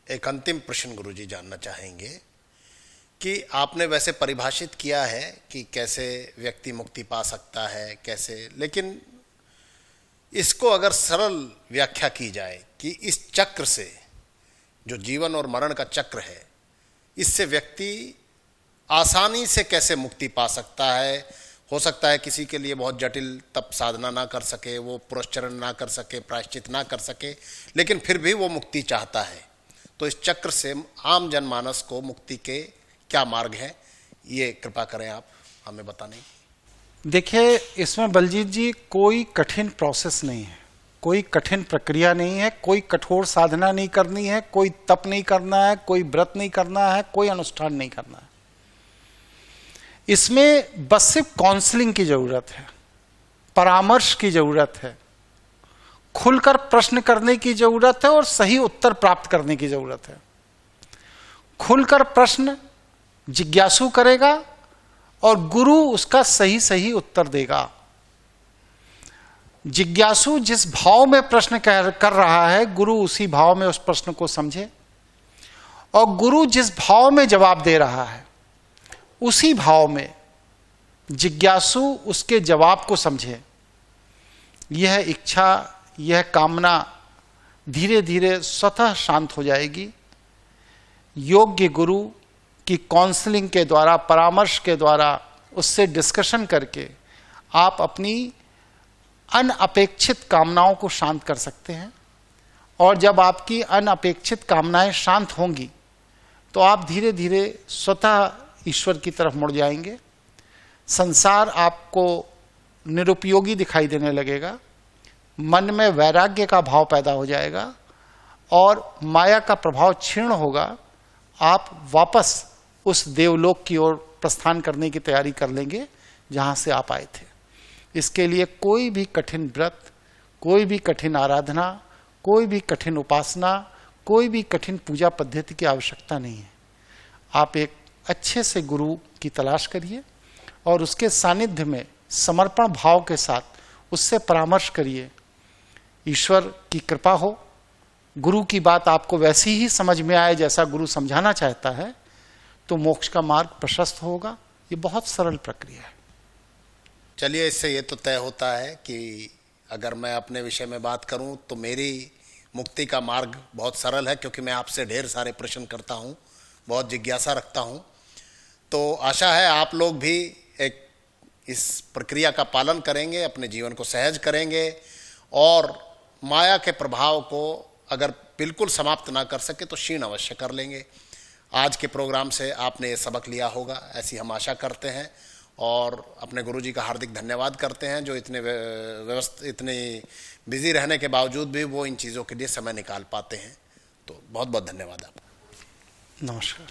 एक अंतिम प्रश्न गुरुजी जानना चाहेंगे कि आपने वैसे परिभाषित किया है कि कैसे व्यक्ति मुक्ति पा सकता है, कैसे, लेकिन इसको अगर सरल व्याख्या की जाए कि इस चक्र से, जो जीवन और मरण का चक्र है, इससे व्यक्ति आसानी से कैसे मुक्ति पा सकता है। हो सकता है किसी के लिए बहुत जटिल तप साधना ना कर सके, वो पुरस्चरण ना कर सके, प्रायश्चित ना कर सके, लेकिन फिर भी वो मुक्ति चाहता है। तो इस चक्र से आम जनमानस को मुक्ति के क्या मार्ग हैं, ये कृपा करें आप हमें बताने। देखिए, इसमें बलजीत जी कोई कठिन प्रोसेस नहीं है, कोई कठिन प्रक्रिया नहीं है, कोई कठोर साधना नहीं करनी है, कोई तप नहीं करना है, कोई व्रत नहीं करना है, कोई अनुष्ठान नहीं करना है। इसमें बस सिर्फ काउंसलिंग की जरूरत है, परामर्श की जरूरत है, खुलकर प्रश्न करने की जरूरत है और सही उत्तर प्राप्त करने की जरूरत है। खुलकर प्रश्न जिज्ञासु करेगा और गुरु उसका सही सही उत्तर देगा। जिज्ञासु जिस भाव में प्रश्न कर रहा है, गुरु उसी भाव में उस प्रश्न को समझे, और गुरु जिस भाव में जवाब दे रहा है उसी भाव में जिज्ञासु उसके जवाब को समझे। यह इच्छा, यह कामना धीरे धीरे स्वतः शांत हो जाएगी। योग्य गुरु की काउंसलिंग के द्वारा, परामर्श के द्वारा, उससे डिस्कशन करके आप अपनी अनअपेक्षित कामनाओं को शांत कर सकते हैं। और जब आपकी अनअपेक्षित कामनाएं शांत होंगी तो आप धीरे धीरे स्वतः ईश्वर की तरफ मुड़ जाएंगे। संसार आपको निरुपयोगी दिखाई देने लगेगा, मन में वैराग्य का भाव पैदा हो जाएगा और माया का प्रभाव क्षीण होगा। आप वापस उस देवलोक की ओर प्रस्थान करने की तैयारी कर लेंगे जहां से आप आए थे। इसके लिए कोई भी कठिन व्रत, कोई भी कठिन आराधना, कोई भी कठिन उपासना, कोई भी कठिन पूजा पद्धति की आवश्यकता नहीं है। आप एक अच्छे से गुरु की तलाश करिए और उसके सानिध्य में समर्पण भाव के साथ उससे परामर्श करिए। ईश्वर की कृपा हो, गुरु की बात आपको वैसी ही समझ में आए जैसा गुरु समझाना चाहता है, तो मोक्ष का मार्ग प्रशस्त होगा। ये बहुत सरल प्रक्रिया है। चलिए, इससे ये तो तय होता है कि अगर मैं अपने विषय में बात करूं तो मेरी मुक्ति का मार्ग बहुत सरल है, क्योंकि मैं आपसे ढेर सारे प्रश्न करता हूं, बहुत जिज्ञासा रखता हूं। तो आशा है आप लोग भी एक इस प्रक्रिया का पालन करेंगे, अपने जीवन को सहज करेंगे और माया के प्रभाव को अगर बिल्कुल समाप्त ना कर सके तो क्षीण अवश्य कर लेंगे। आज के प्रोग्राम से आपने ये सबक लिया होगा, ऐसी हम आशा करते हैं और अपने गुरुजी का हार्दिक धन्यवाद करते हैं, जो इतने बिजी रहने के बावजूद भी वो इन चीज़ों के लिए समय निकाल पाते हैं। तो बहुत बहुत धन्यवाद आपका। नमस्कार।